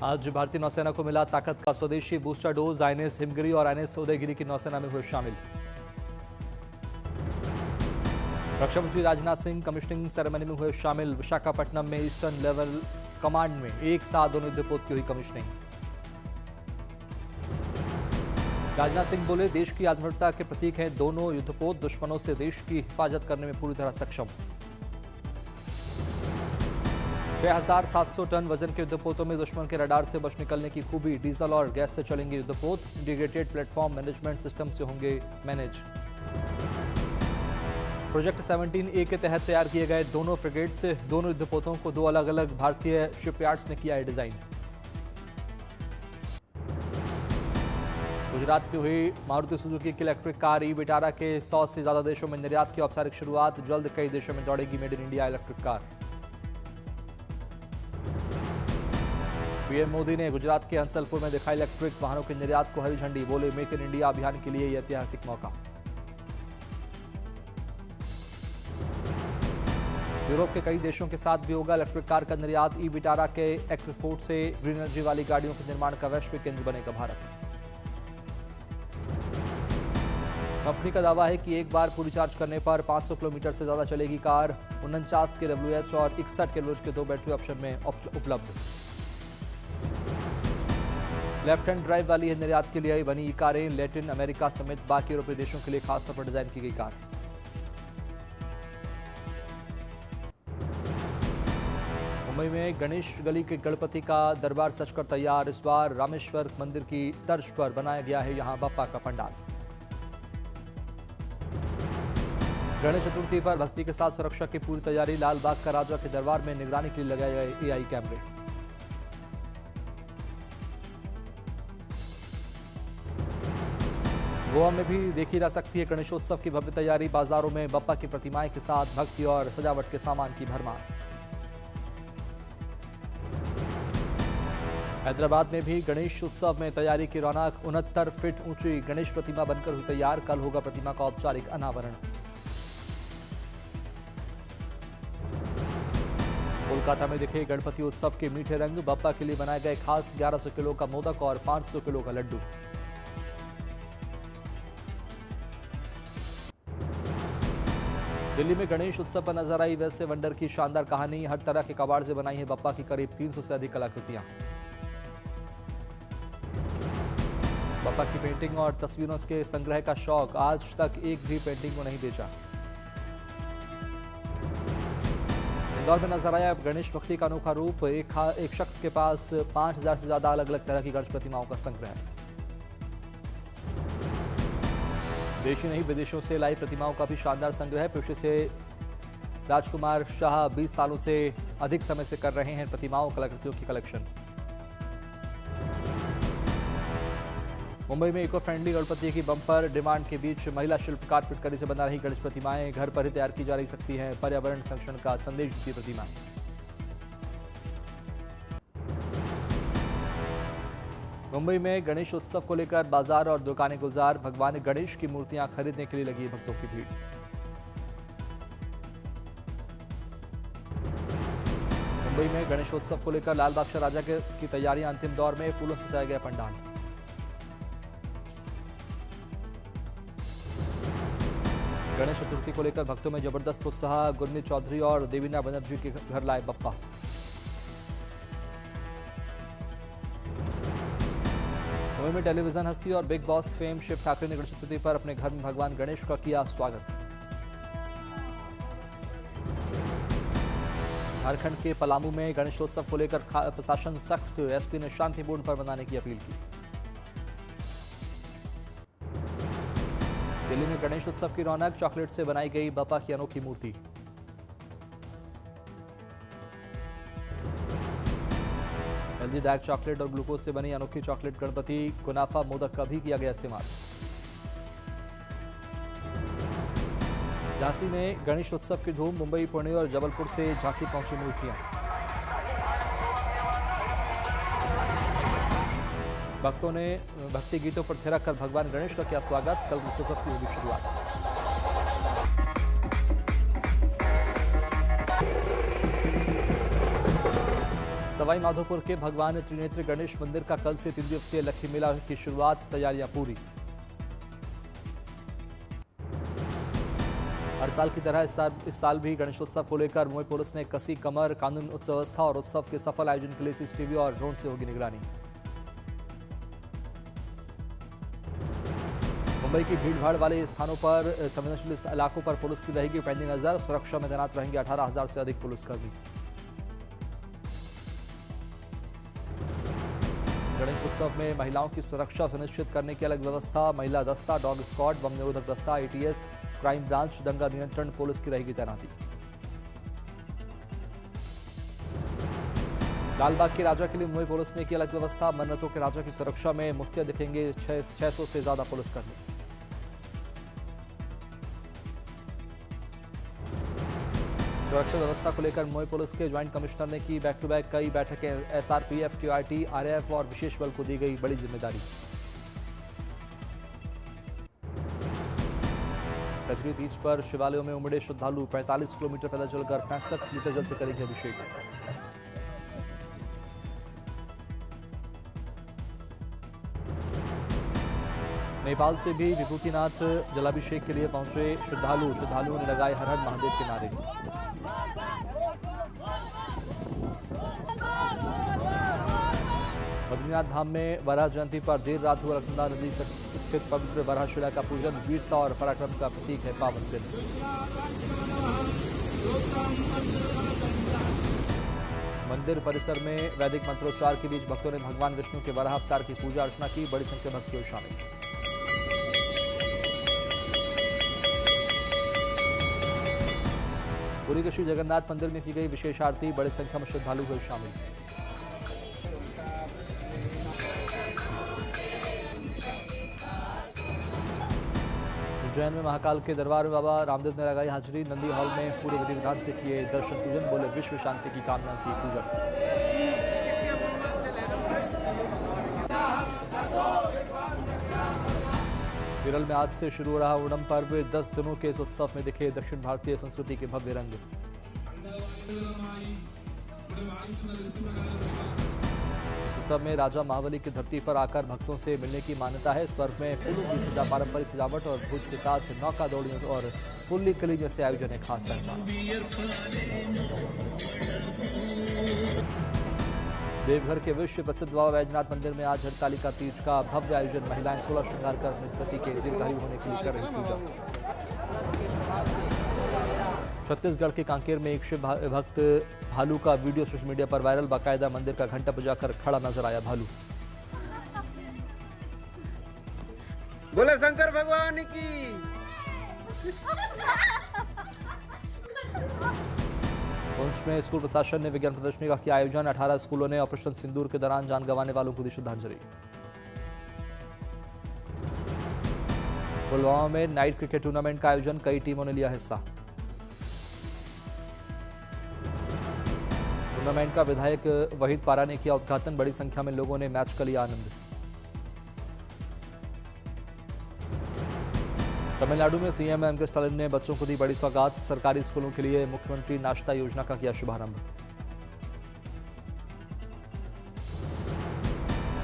आज भारतीय नौसेना को मिला ताकत का स्वदेशी बूस्टर डोज। आईएनएस हिमगिरी और आईएनएस उदयगिरी की नौसेना में हुए शामिल। रक्षा मंत्री राजनाथ सिंह कमिश्निंग सेरेमनी में हुए शामिल। विशाखापट्टनम में ईस्टर्न लेवल कमांड में एक साथ दोनों युद्धपोत की हुई कमिश्निंग। राजनाथ सिंह बोले, देश की आत्मनिर्भरता के प्रतीक हैं दोनों युद्धपोत, दुश्मनों से देश की हिफाजत करने में पूरी तरह सक्षम। 6,700 टन वजन के युद्धपोतों में दुश्मन के रडार से बच निकलने की खूबी। डीजल और गैस से चलेंगे युद्धपोत। इंटीग्रेटेड प्लेटफॉर्म मैनेजमेंट सिस्टम से होंगे मैनेज। प्रोजेक्ट 17A के तहत तैयार किए गए दोनों फ्रिगेट से दोनों युद्धपोतों को दो अलग अलग भारतीय शिपयार्ड्स ने किया है डिजाइन। गुजरात में हुई मारुति सुजुकी की इलेक्ट्रिक कार ई विटारा के 100 से ज्यादा देशों में निर्यात की औपचारिक शुरुआत। जल्द कई देशों में दौड़ेगी made in India electric car. PM Modi ने गुजरात के हंसलपुर में दिखाई इलेक्ट्रिक वाहनों के निर्यात को हरी झंडी। बोले, मेक इन इंडिया अभियान के लिए यह ऐतिहासिक मौका। यूरोप के कई देशों के साथ भी होगा इलेक्ट्रिक कार का निर्यात। ई विटारा के एक्सपोर्ट से ग्रीन एनर्जी वाली गाड़ियों के निर्माण का वैश्विक केंद्र बनेगा भारत। कंपनी का दावा है कि एक बार पूरी चार्ज करने पर 500 किलोमीटर से ज्यादा चलेगी कार। 49 kWh और 61 kWh के दो बैटरी ऑप्शन में उपलब्ध। लेफ्ट हैंड ड्राइव वाली है निर्यात के लिए बनी कारें। लैटिन अमेरिका समेत बाकी यूरोपीय देशों के लिए खासतौर पर डिजाइन की गई कार। मुंबई में गणेश गली के गणपति का दरबार सजकर तैयार। इस बार रामेश्वर मंदिर की तर्ज पर बनाया गया है यहां बप्पा का पंडाल। गणेश चतुर्थी पर भक्ति के साथ सुरक्षा की पूरी तैयारी। लाल बाग का राजा के दरबार में निगरानी के लिए लगाए गए एआई कैमरे। गोवा में भी देखी जा सकती है गणेशोत्सव की भव्य तैयारी। बाजारों में बप्पा की प्रतिमाएं के साथ भक्ति और सजावट के सामान की भरमार। हैदराबाद में भी गणेश उत्सव में तैयारी की रौनक। 69 फीट ऊंची गणेश प्रतिमा बनकर हुई तैयार। कल होगा प्रतिमा का औपचारिक अनावरण। कोलकाता में दिखे गणपति उत्सव के मीठे रंग। बप्पा के लिए बनाए गए खास 1100 किलो का मोदक और 500 किलो का लड्डू। दिल्ली में गणेश उत्सव पर नजर आई वैसे वंडर की शानदार कहानी। हर तरह के कबाड़ से बनाई है बप्पा की करीब 300 से अधिक कलाकृतियां। बप्पा की पेंटिंग और तस्वीरों के संग्रह का शौक। आज तक एक भी पेंटिंग को नहीं बेचा। इंदौर में नजर आया गणेश भक्ति का अनोखा रूप। एक शख्स के पास 5000 से ज्यादा अलग अलग तरह की गणेश प्रतिमाओं का संग्रह है। देशी नहीं विदेशों से लाई प्रतिमाओं का भी शानदार संग्रह है। पेशे से राजकुमार शाह 20 सालों से अधिक समय से कर रहे हैं प्रतिमाओं कलाकृतियों की कलेक्शन। मुंबई में इको फ्रेंडली गणपति की बम्पर डिमांड के बीच महिला शिल्पकार फिटकरी से बना रही गणेश प्रतिमाएं घर पर ही तैयार की जा रही सकती हैं। पर्यावरण संरक्षण का संदेश देती प्रतिमाएं। मुंबई में गणेश उत्सव को लेकर बाजार और दुकानें गुलजार। भगवान गणेश की मूर्तियां खरीदने के लिए लगी भक्तों की भीड़। मुंबई में गणेशोत्सव को लेकर लाल बाग राजा की तैयारियां अंतिम दौर में। फूलों से सजाया गया पंडाल। गणेश चतुर्थी को लेकर भक्तों में जबरदस्त उत्साह। गुरमीत चौधरी और देवीना बनर्जी के घर लाए बप्पा। मुंबई में टेलीविजन हस्ती और Bigg Boss fame Shiv Thackeray ने गणेश चतुर्थी पर अपने घर में भगवान गणेश का किया स्वागत। झारखंड के पलामू में गणेशोत्सव को लेकर प्रशासन सख्त। एसपी ने शांतिपूर्ण पर मनाने की अपील की। दिल्ली में गणेश उत्सव की रौनक। चॉकलेट से बनाई गई बप्पा की अनोखी मूर्ति। हेल्दी डार्क चॉकलेट और ग्लूकोज से बनी अनोखी चॉकलेट गणपति। कुनाफा मोदक का भी किया गया इस्तेमाल। झांसी में गणेश उत्सव की धूम। मुंबई, पुणे और जबलपुर से झांसी पहुंची मूर्तियां। भक्तों ने भक्ति गीतों पर थिरक कर भगवान गणेश का किया स्वागत। कल गणेशोत्सव की होगी शुरुआत। सवाई माधोपुर के भगवान त्रिनेत्र गणेश मंदिर का कल से 3 दिवसीय लक्खी मेला की शुरुआत, तैयारियां पूरी। हर साल की तरह इस साल भी गणेशोत्सव को लेकर मुंबई पुलिस ने कसी कमर। कानून उत्सव व्यवस्था और उत्सव के सफल आयोजन के लिए सीसीटीवी और ड्रोन से होगी निगरानी। मुंबई की भीड़भाड़ वाले स्थानों पर, संवेदनशील इलाकों पर पुलिस की रहेगी पैनी नजर। सुरक्षा में तैनात रहेंगे 18,000 से अधिक पुलिसकर्मी। गणेश उत्सव में महिलाओं की सुरक्षा सुनिश्चित करने की अलग व्यवस्था। महिला दस्ता, डॉग स्क्वाड, बम निरोधक दस्ता, एटीएस, क्राइम ब्रांच, दंगा नियंत्रण पुलिस की रहेगी तैनाती। लालबाग के राजा के लिए मुंबई पुलिस ने की अलग व्यवस्था। मन्नतों के राजा की सुरक्षा में मुफ्तिया दिखेंगे 600 से ज्यादा पुलिसकर्मी। सुरक्षा व्यवस्था को लेकर मुंबई पुलिस के ज्वाइंट कमिश्नर ने की बैक टू बैक कई बैठकें। एसआरपीएफ, क्यूआरटी, आरएएफ और विशेष बल को दी गई बड़ी जिम्मेदारी। कजरी तीज पर शिवालयों में उमड़े श्रद्धालु। 45 किलोमीटर पैदल चलकर 65 लीटर जल से करेंगे अभिषेक। नेपाल से भी विभूतिनाथ जलाभिषेक के लिए पहुंचे श्रद्धालुओं ने लगाए हर हर महादेव के नारे। बद्रीनाथ धाम में वराह जयंती पर देर रात हुआ अलकनंदा नदी तट स्थित पवित्र वराहशिला का पूजन। वीरता और पराक्रम का प्रतीक है पावन दिन। मंदिर परिसर में वैदिक मंत्रोच्चार के बीच भक्तों ने भगवान विष्णु के वराह अवतार की पूजा अर्चना की। बड़ी संख्या में भक्तों शामिल। पुरी के श्री जगन्नाथ मंदिर में की गई विशेष आरती। बड़ी संख्या में श्रद्धालु हुए शामिल। उज्जैन में महाकाल के दरबार में बाबा रामदेव ने लगाई हाजिरी। नंदी हॉल में पूरे विधि विधान से किए दर्शन पूजन। बोले विश्व शांति की कामना की पूजन। केरल में आज से शुरू हो रहा ओणम पर्व। 10 दिनों के इस उत्सव में दिखे दक्षिण भारतीय संस्कृति के भव्य रंग। इस उत्सव में राजा महाबली की धरती पर आकर भक्तों से मिलने की मान्यता है। इस पर्व में फूलों की पारंपरिक सजावट और भोज के साथ नौका दौड़ियों और फुल्ली कली जैसे आयोजन है खास पहचान। देवघर के विश्व प्रसिद्ध बाबा बैजनाथ मंदिर में आज हरतालिका तीज का भव्य आयोजन। महिलाएं 16 श्रृंगार कर अपने पति के दीर्घायु होने के लिए कर रही पूजा। छत्तीसगढ़ के कांकेर में एक शिव भक्त भालू का वीडियो सोशल मीडिया पर वायरल। बाकायदा मंदिर का घंटा बजाकर खड़ा नजर आया भालू। बोले शंकर भगवान की। पुंछ में स्कूल प्रशासन ने विज्ञान प्रदर्शनी का किया आयोजन। 18 स्कूलों ने ऑपरेशन सिंदूर के दौरान जान गंवाने वालों को दी श्रद्धांजलि। पुलवामा में नाइट क्रिकेट टूर्नामेंट का आयोजन। कई टीमों ने लिया हिस्सा। टूर्नामेंट का विधायक वहीद पारा ने किया उद्घाटन। बड़ी संख्या में लोगों ने मैच का लिया आनंद। तमिलनाडु में सीएम एम के स्टालिन ने बच्चों को दी बड़ी सौगात। सरकारी स्कूलों के लिए मुख्यमंत्री नाश्ता योजना का किया शुभारंभ।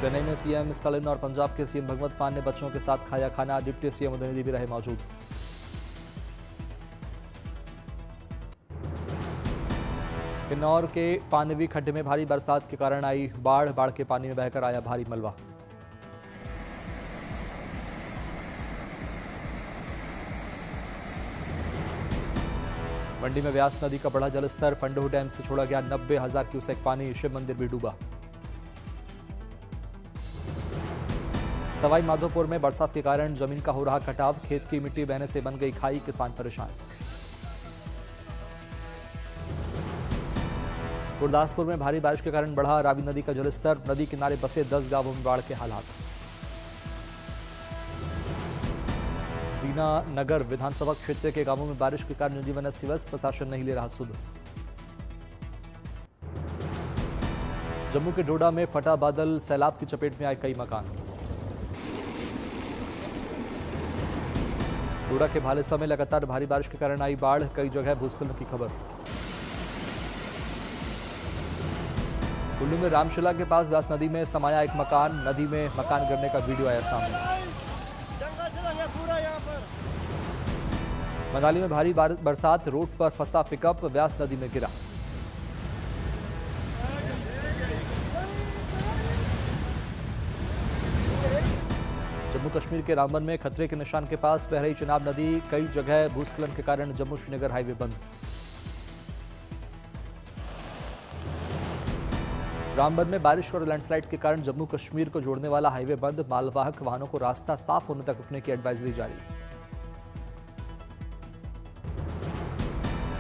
चेन्नई में सीएम स्टालिन और पंजाब के सीएम भगवंत मान ने बच्चों के साथ खाया खाना। डिप्टी सीएम उदयनिधि भी रहे मौजूद। किन्नौर के पानवी खड्डे में भारी बरसात के कारण आई बाढ़ के पानी में बहकर आया भारी मलबा। मंडी में व्यास नदी का बढ़ा जलस्तर। पंडोह डैम से छोड़ा गया 90,000 क्यूसेक पानी। शिव मंदिर भी डूबा। सवाई माधोपुर में बरसात के कारण जमीन का हो रहा कटाव। खेत की मिट्टी बहने से बन गई खाई। किसान परेशान। गुरदासपुर में भारी बारिश के कारण बढ़ा रावी नदी का जलस्तर। नदी किनारे बसे 10 गांवों में बाढ़ के हालात। दीना नगर विधानसभा क्षेत्र के गांवों में बारिश के कारण जनजीवन अस्त व्यस्त। प्रशासन नहीं ले रहा सुध। जम्मू के डोडा में फटा बादल। सैलाब की चपेट में आए कई मकान। डोडा के भालेसा में लगातार भारी बारिश के कारण आई बाढ़। कई जगह भूस्खलन की खबर। कुल्लू में रामशिला के पास व्यास नदी में समाया एक मकान, नदी में मकान गिरने का वीडियो आया सामने। मनाली में भारी बरसात, रोड पर फंसा पिकअप व्यास नदी में गिरा। जम्मू कश्मीर के रामबन में खतरे के निशान के पास बह रही चिनाब नदी, कई जगह भूस्खलन के कारण जम्मू श्रीनगर हाईवे बंद। रामबन में बारिश और लैंडस्लाइड के कारण जम्मू कश्मीर को जोड़ने वाला हाईवे बंद, मालवाहक वाहनों को रास्ता साफ होने तक रुकने की एडवाइजरी जारी।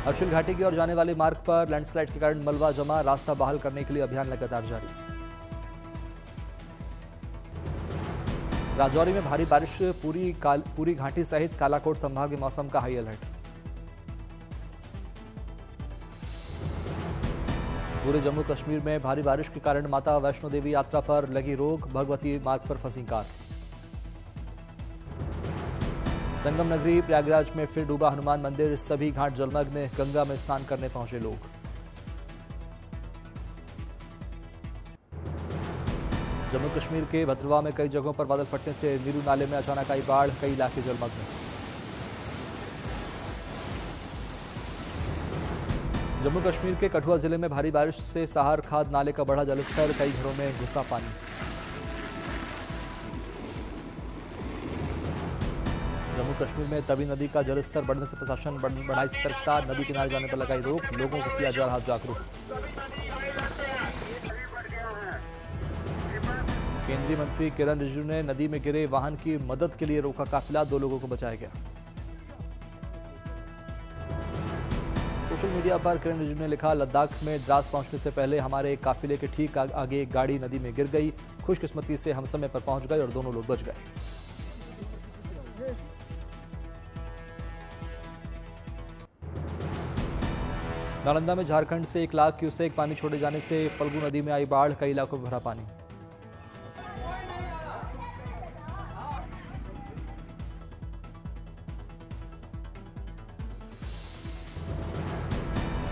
अर्शिल घाटी की ओर जाने वाले मार्ग पर लैंडस्लाइड के कारण मलबा जमा, रास्ता बहाल करने के लिए अभियान लगातार जारी। राजौरी में भारी बारिश, पूरी घाटी सहित कालाकोट संभाग में मौसम का हाई अलर्ट। पूरे जम्मू कश्मीर में भारी बारिश के कारण माता वैष्णो देवी यात्रा पर लगी रोक, भगवती मार्ग पर फंसी कार। संगम नगरी प्रयागराज में फिर डूबा हनुमान मंदिर, सभी घाट जलमग्न, गंगा में स्नान करने पहुंचे लोग। जम्मू कश्मीर के भद्रवाह में कई जगहों पर बादल फटने से नीरू नाले में अचानक आई बाढ़, कई इलाके जलमग्न। जम्मू कश्मीर के कठुआ जिले में भारी बारिश से सहार खाद नाले का बढ़ा जलस्तर, कई घरों में घुसा पानी। जम्मू कश्मीर में तवी नदी का जलस्तर बढ़ने से प्रशासन बढ़ाई सतर्कता, नदी किनारे जाने पर लगाई रोक, लोगों को किया जा रहा जागरूक। केंद्रीय मंत्री किरण रिजिजू ने नदी में गिरे वाहन की मदद के लिए रोका काफिला, 2 लोगों को बचाया गया। सोशल मीडिया पर किरण रिजिजू ने लिखा, लद्दाख में द्रास पहुंचने से पहले हमारे काफिले के ठीक आगे एक गाड़ी नदी में गिर गई, खुशकिस्मती से हम समय पर पहुंच गए और दोनों लोग बच गए। नालंदा में झारखंड से 1 लाख क्यूसेक पानी छोड़े जाने से फल्गु नदी में आई बाढ़, कई इलाकों में भरा पानी।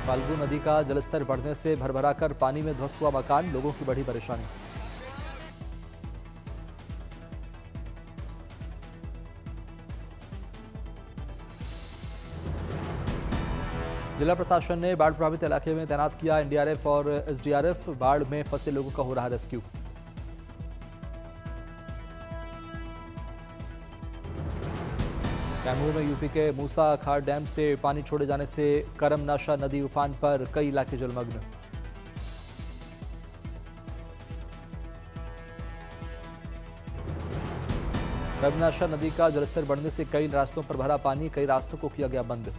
फाल्गु नदी का जलस्तर बढ़ने से भरभरा कर पानी में ध्वस्त हुआ मकान, लोगों की बड़ी परेशानी। जिला प्रशासन ने बाढ़ प्रभावित इलाके में तैनात किया एनडीआरएफ और एसडीआरएफ, बाढ़ में फंसे लोगों का हो रहा रेस्क्यू। कैमूर में यूपी के मूसा खार डैम से पानी छोड़े जाने से करमनाशा नदी उफान पर, कई इलाके जलमग्न। करमनाशा नदी का जलस्तर बढ़ने से कई रास्तों पर भरा पानी, कई रास्तों को किया गया बंद।